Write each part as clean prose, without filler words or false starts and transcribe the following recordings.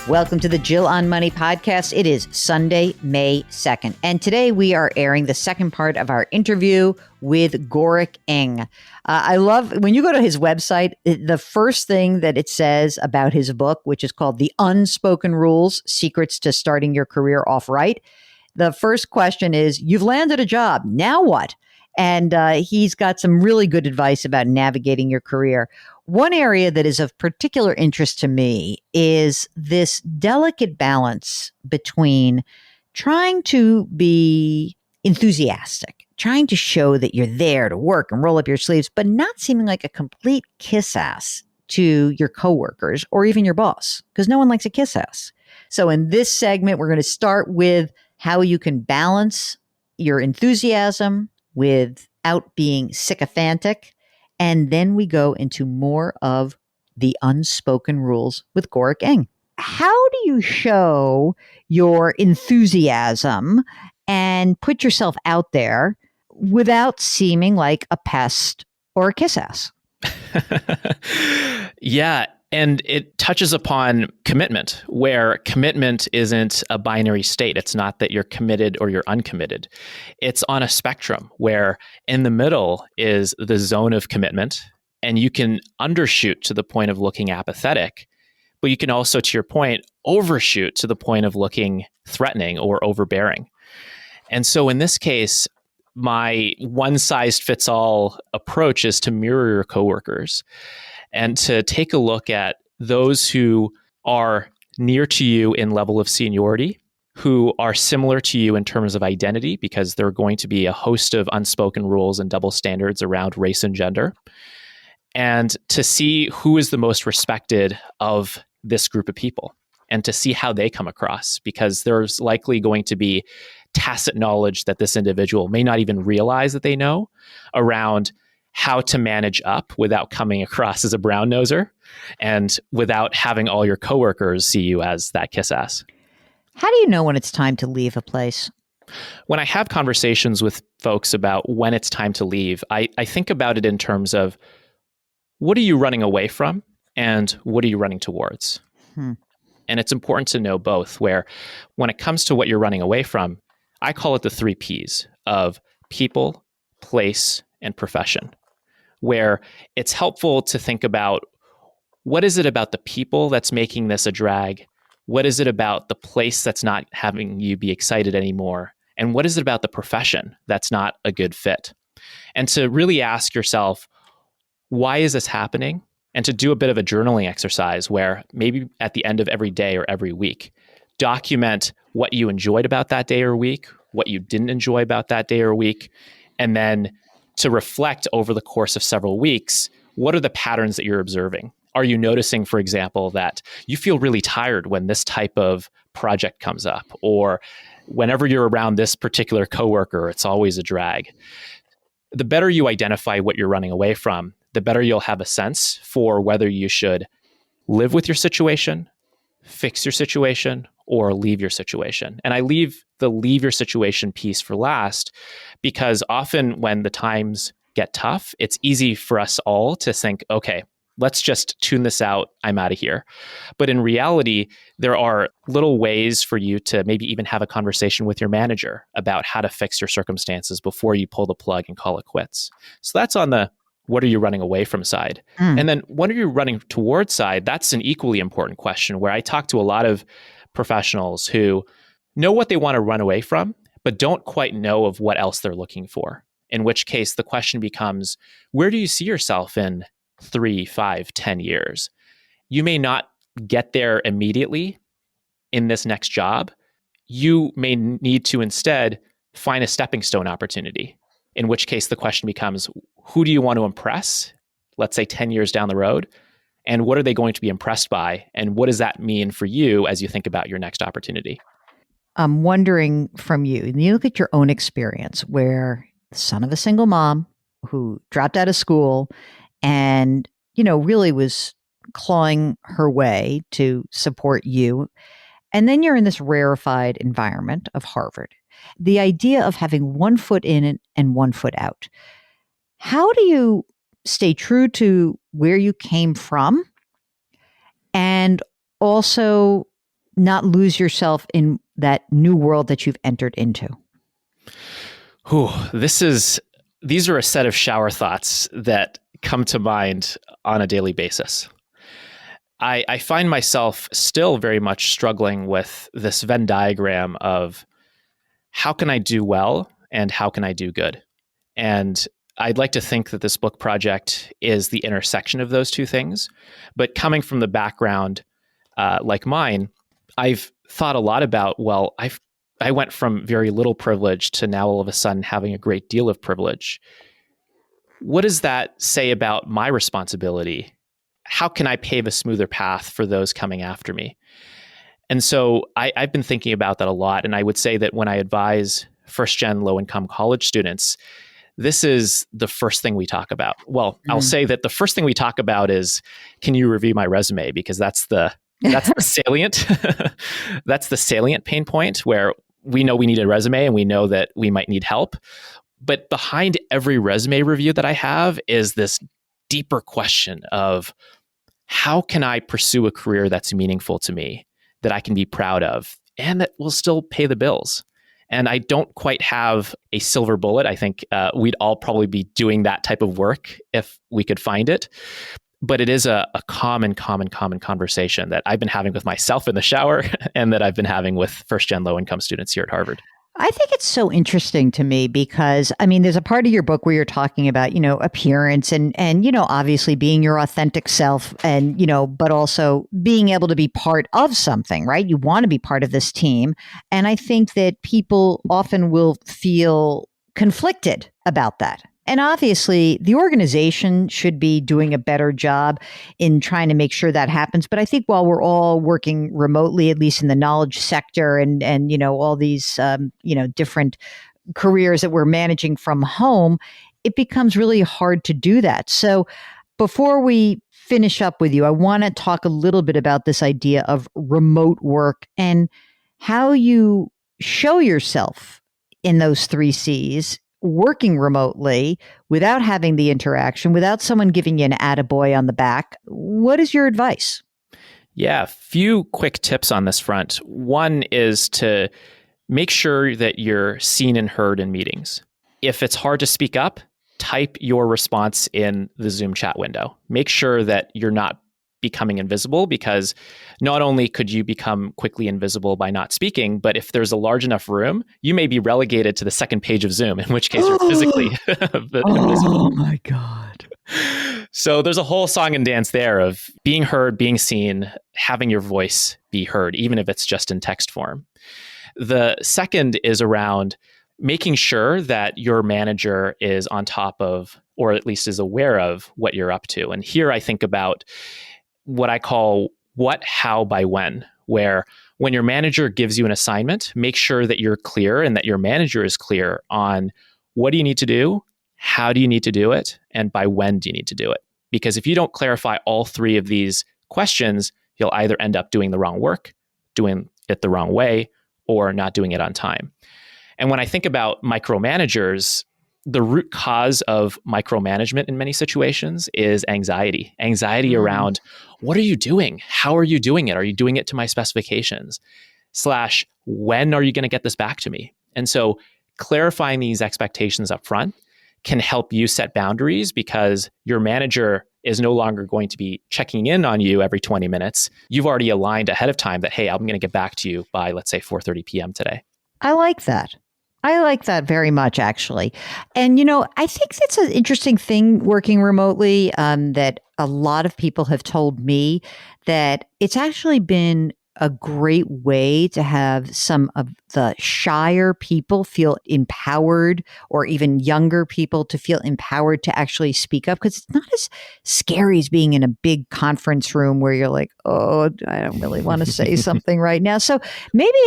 Welcome to the Jill on Money podcast. It is Sunday, May 2nd. And today we are airing the second part of our interview with Gorick Ng. I love when you go to his website, the first thing that it says about his book, which is called The Unspoken Rules, Secrets to Starting Your Career Off Right. The first question is, you've landed a job. Now what? And he's got some really good advice about navigating your career. One area that is of particular interest to me is this delicate balance between trying to be enthusiastic, trying to show that you're there to work and roll up your sleeves, but not seeming like a complete kiss ass to your coworkers or even your boss, because no one likes a kiss ass. So in this segment, we're going to start with how you can balance your enthusiasm without being sycophantic. And then we go into more of the unspoken rules with Gorick Ng. How do you show your enthusiasm and put yourself out there without seeming like a pest or a kiss ass? Yeah. And it touches upon commitment, where commitment isn't a binary state. It's not that you're committed or you're uncommitted. It's on a spectrum where in the middle is the zone of commitment, and you can undershoot to the point of looking apathetic, but you can also, to your point, overshoot to the point of looking threatening or overbearing. And so in this case, my one-size-fits-all approach is to mirror your coworkers and to take a look at those who are near to you in level of seniority, who are similar to you in terms of identity, because there are going to be a host of unspoken rules and double standards around race and gender, and to see who is the most respected of this group of people and to see how they come across, because there's likely going to be tacit knowledge that this individual may not even realize that they know around how to manage up without coming across as a brown noser and without having all your coworkers see you as that kiss ass. How do you know when it's time to leave a place? When I have conversations with folks about when it's time to leave, I think about it in terms of, what are you running away from and what are you running towards? And it's important to know both, where when it comes to what you're running away from, I call it the 3 Ps of people, place, and profession, where it's helpful to think about, what is it about the people that's making this a drag? What is it about the place that's not having you be excited anymore? And what is it about the profession that's not a good fit? And to really ask yourself, why is this happening? And to do a bit of a journaling exercise where maybe at the end of every day or every week, document what you enjoyed about that day or week, what you didn't enjoy about that day or week, and then to reflect over the course of several weeks, what are the patterns that you're observing? Are you noticing, for example, that you feel really tired when this type of project comes up, or whenever you're around this particular coworker, it's always a drag? The better you identify what you're running away from, the better you'll have a sense for whether you should live with your situation, fix your situation, or leave your situation. And I leave the leave your situation piece for last, because often when the times get tough, it's easy for us all to think, okay, let's just tune this out. I'm out of here. But in reality, there are little ways for you to maybe even have a conversation with your manager about how to fix your circumstances before you pull the plug and call it quits. So that's on the what are you running away from side? And then what are you running towards side? That's an equally important question, where I talk to a lot of professionals who know what they want to run away from, but don't quite know of what else they're looking for. In which case the question becomes, where do you see yourself in 3, 5, 10 years? You may not get there immediately in this next job. You may need to instead find a stepping stone opportunity. In which case the question becomes, who do you want to impress, let's say 10 years down the road? And what are they going to be impressed by? And what does that mean for you as you think about your next opportunity? I'm wondering from you, and you look at your own experience, where the son of a single mom who dropped out of school and, really was clawing her way to support you. And then you're in this rarefied environment of Harvard. The idea of having one foot in it and one foot out. How do you stay true to where you came from and also not lose yourself in that new world that you've entered into? These are a set of shower thoughts that come to mind on a daily basis. I find myself still very much struggling with this Venn diagram of how can I do well and how can I do good? And I'd like to think that this book project is the intersection of those two things. But coming from the background like mine, I've thought a lot about, I went from very little privilege to now all of a sudden having a great deal of privilege. What does that say about my responsibility? How can I pave a smoother path for those coming after me? And so I've been thinking about that a lot. And I would say that when I advise first-gen low-income college students, this is the first thing we talk about. Well, I'll say that the first thing we talk about is, can you review my resume? Because that's the salient, that's the salient pain point where we know we need a resume and we know that we might need help. But behind every resume review that I have is this deeper question of how can I pursue a career that's meaningful to me, that I can be proud of, and that will still pay the bills. And I don't quite have a silver bullet. I think we'd all probably be doing that type of work if we could find it. But it is a common conversation that I've been having with myself in the shower and that I've been having with first-gen low-income students here at Harvard. I think it's so interesting to me because, I mean, there's a part of your book where you're talking about, appearance and, obviously being your authentic self and, but also being able to be part of something, right? You want to be part of this team. And I think that people often will feel conflicted about that. And obviously, the organization should be doing a better job in trying to make sure that happens. But I think while we're all working remotely, at least in the knowledge sector and all these, different careers that we're managing from home, it becomes really hard to do that. So before we finish up with you, I want to talk a little bit about this idea of remote work and how you show yourself in those 3 C's, working remotely without having the interaction, without someone giving you an attaboy on the back. What is your advice? Yeah, a few quick tips on this front. One is to make sure that you're seen and heard in meetings. If it's hard to speak up, type your response in the Zoom chat window. Make sure that you're not becoming invisible, because not only could you become quickly invisible by not speaking, but if there's a large enough room, you may be relegated to the second page of Zoom, in which case you're physically invisible. Oh my God. So there's a whole song and dance there of being heard, being seen, having your voice be heard, even if it's just in text form. The second is around making sure that your manager is on top of, or at least is aware of, what you're up to. And here I think about what I call what, how, by when, where when your manager gives you an assignment, make sure that you're clear and that your manager is clear on what do you need to do, how do you need to do it, and by when do you need to do it. Because if you don't clarify all 3 of these questions, you'll either end up doing the wrong work, doing it the wrong way, or not doing it on time. And when I think about micromanagers, the root cause of micromanagement in many situations is anxiety. Anxiety around, what are you doing? How are you doing it? Are you doing it to my specifications? / when are you going to get this back to me? And so clarifying these expectations up front can help you set boundaries, because your manager is no longer going to be checking in on you every 20 minutes. You've already aligned ahead of time that, hey, I'm going to get back to you by, let's say, 4:30 p.m. today. I like that. I like that very much, actually. And, I think that's an interesting thing working remotely, that a lot of people have told me that it's actually been a great way to have some of the shyer people feel empowered, or even younger people to feel empowered to actually speak up, because it's not as scary as being in a big conference room where you're like, oh, I don't really want to say something right now. So maybe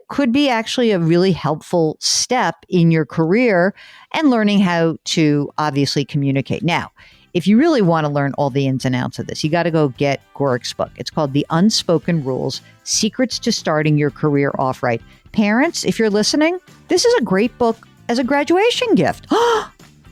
could be actually a really helpful step in your career and learning how to obviously communicate. Now, if you really want to learn all the ins and outs of this, you got to go get Gorick's book. It's called The Unspoken Rules, Secrets to Starting Your Career Off Right. Parents, if you're listening, this is a great book as a graduation gift.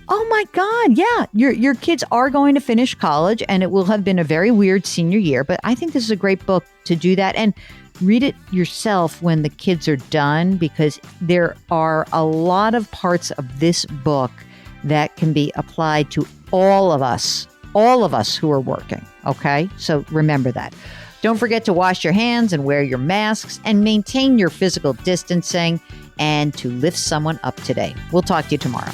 Oh my God. Yeah. Your kids are going to finish college and it will have been a very weird senior year, but I think this is a great book to do that. And read it yourself when the kids are done, because there are a lot of parts of this book that can be applied to all of us who are working. Okay. So remember that. Don't forget to wash your hands and wear your masks and maintain your physical distancing and to lift someone up today. We'll talk to you tomorrow.